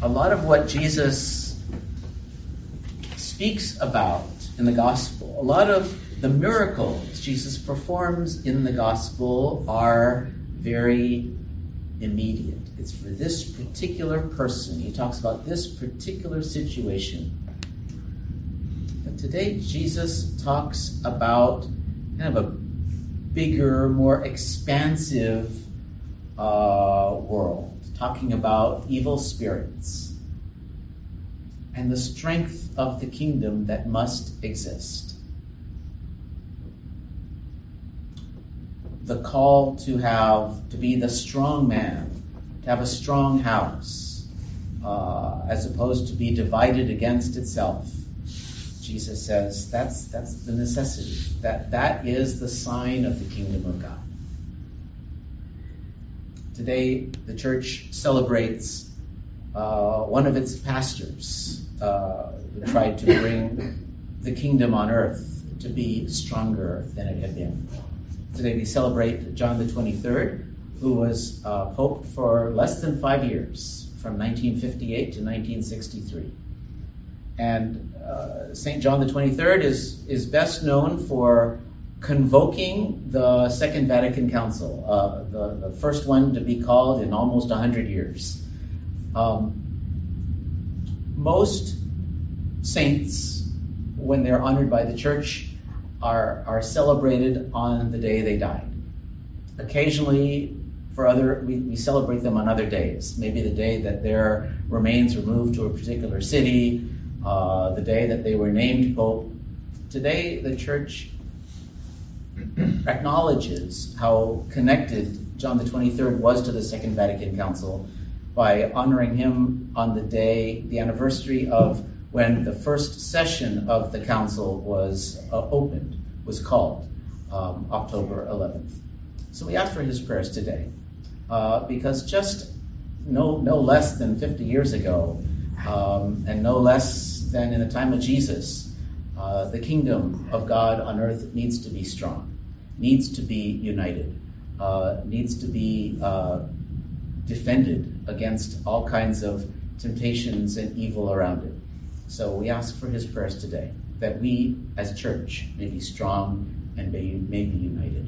a lot of what Jesus speaks about in the gospel, a lot of the miracles Jesus performs in the gospel are very immediate. It's for this particular person. He talks about this particular situation. But today Jesus talks about kind of a bigger, more expansive world, talking about evil spirits and the strength of the kingdom that must exist. The call to be the strong man, to have a strong house, as opposed to be divided against itself. Jesus says that's the necessity. That is the sign of the kingdom of God. Today, the church celebrates one of its pastors who tried to bring the kingdom on earth to be stronger than it had been. Today we celebrate John the 23rd, who was Pope for less than 5 years, from 1958 to 1963. And St. John the 23rd is best known for convoking the Second Vatican Council, the first one to be called in almost 100 years. Most saints, when they're honored by the church, are celebrated on the day they died. Occasionally, we celebrate them on other days. Maybe the day that their remains were moved to a particular city, the day that they were named Pope. Today, the church acknowledges how connected John the 23rd was to the Second Vatican Council by honoring him on the anniversary of when the first session of the council was called, October 11th. So we ask for his prayers today, because just no less than 50 years ago, and no less than in the time of Jesus, the kingdom of God on earth needs to be strong, needs to be united, needs to be defended against all kinds of temptations and evil around it. So we ask for his prayers today, that we as church may be strong and may be united.